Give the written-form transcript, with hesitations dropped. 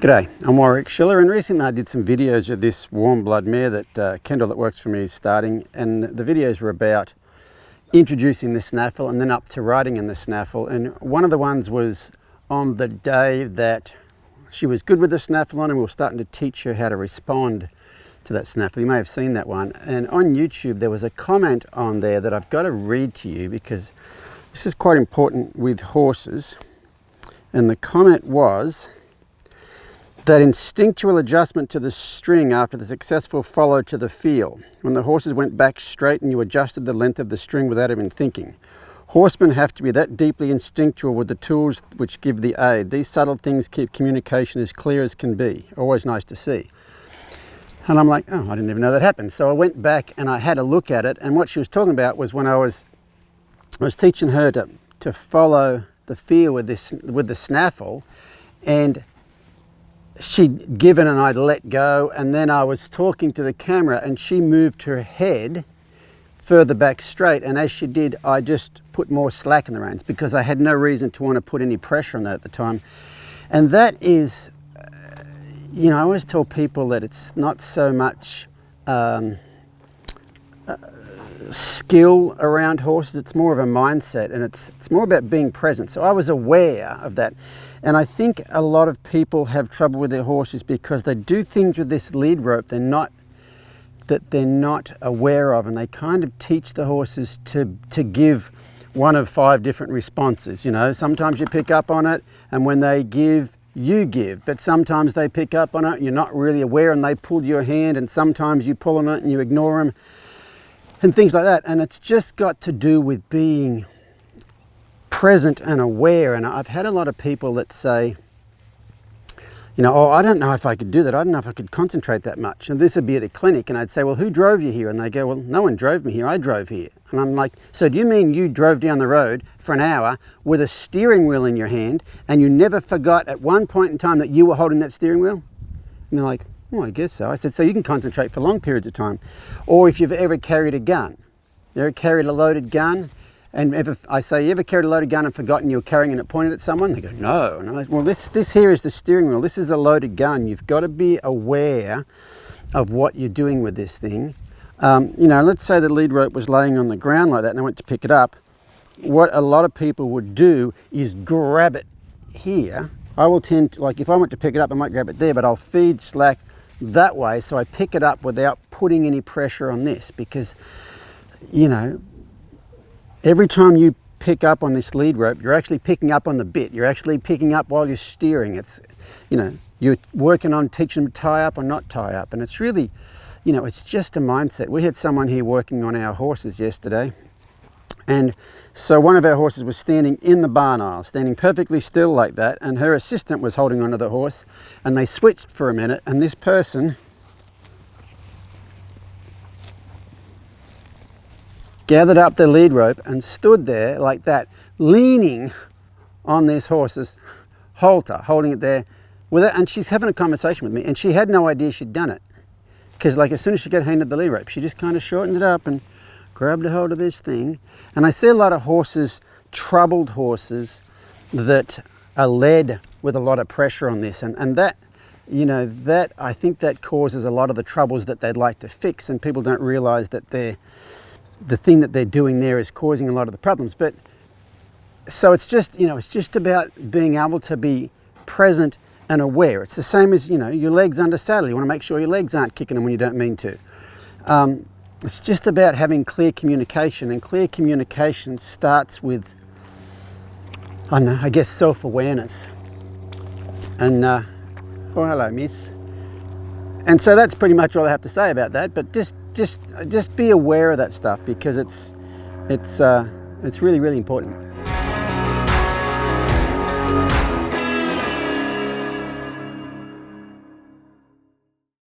G'day, I'm Warwick Schiller, and recently I did some videos of this warm blood mare that Kendall that works for me is starting, and the videos were about introducing the snaffle and then up to riding in the snaffle. And one of the ones was on the day that she was good with the snaffle on and we were starting to teach her how to respond to that snaffle. You may have seen that one, and on YouTube there was a comment on there that I've got to read to you because this is quite important with horses. And the comment was that instinctual adjustment to the string after the successful follow to the feel, when the horses went back straight and you adjusted the length of the string without even thinking. Horsemen have to be that deeply instinctual with the tools which give the aid. These subtle things keep communication as clear as can be. Always nice to see. And I'm like, oh, I didn't even know that happened. So I went back and I had a look at it, and what she was talking about was when I was teaching her to follow the feel with the snaffle, and she'd given and I'd let go, and then I was talking to the camera and she moved her head further back straight, and as she did I just put more slack in the reins because I had no reason to want to put any pressure on that at the time. And that is, you know, I always tell people that it's not so much skill around horses, it's more of a mindset, and it's more about being present. So I was aware of that. And I think a lot of people have trouble with their horses because they do things with this lead rope they're not aware of, and they kind of teach the horses to give one of 5 different responses. You know, sometimes you pick up on it, and when they give, you give. But sometimes they pick up on it, you're not really aware, and they pull your hand, and sometimes you pull on it and you ignore them, and things like that. And it's just got to do with being present and aware. And I've had a lot of people that say, you know, oh, I don't know if I could do that. I don't know if I could concentrate that much. And this would be at a clinic, and I'd say, well, who drove you here? And they go, well, no one drove me here. I drove here. And I'm like, so do you mean you drove down the road for an hour with a steering wheel in your hand and you never forgot at one point in time that you were holding that steering wheel? And they're like, oh, I guess so. I said, so you can concentrate for long periods of time. Or if you've ever carried a gun, you ever carried a loaded gun? And I say, you ever carried a loaded gun and forgotten you were carrying it and it pointed at someone? They go, no. And I'm like, well, this here is the steering wheel. This is a loaded gun. You've got to be aware of what you're doing with this thing. You know, let's say the lead rope was laying on the ground like that and I went to pick it up. What a lot of people would do is grab it here. I will tend to, like if I went to pick it up, I might grab it there, but I'll feed slack that way so I pick it up without putting any pressure on this, because, you know, every time you pick up on this lead rope, you're actually picking up on the bit. You're actually picking up while you're steering. It's, you know, you're working on teaching them to tie up or not tie up. And it's really, you know, it's just a mindset. We had someone here working on our horses yesterday. And so one of our horses was standing in the barn aisle, standing perfectly still like that. And her assistant was holding onto the horse, and they switched for a minute. And this person gathered up the lead rope and stood there like that, leaning on this horse's halter, holding it there with it. And she's having a conversation with me, and she had no idea she'd done it, because like as soon as she got handed the lead rope, she just kind of shortened it up and grabbed a hold of this thing. And I see a lot of horses, troubled horses, that are led with a lot of pressure on this, and that, you know, that I think that causes a lot of the troubles that they'd like to fix, and people don't realize that the thing that they're doing there is causing a lot of the problems. But so it's just, you know, it's just about being able to be present and aware. It's the same as, you know, your legs under saddle. You want to make sure your legs aren't kicking them when you don't mean to. It's just about having clear communication, and clear communication starts with, I don't know, I guess self-awareness. And oh, hello, miss. And so that's pretty much all I have to say about that. But just be aware of that stuff, because it's really, really important.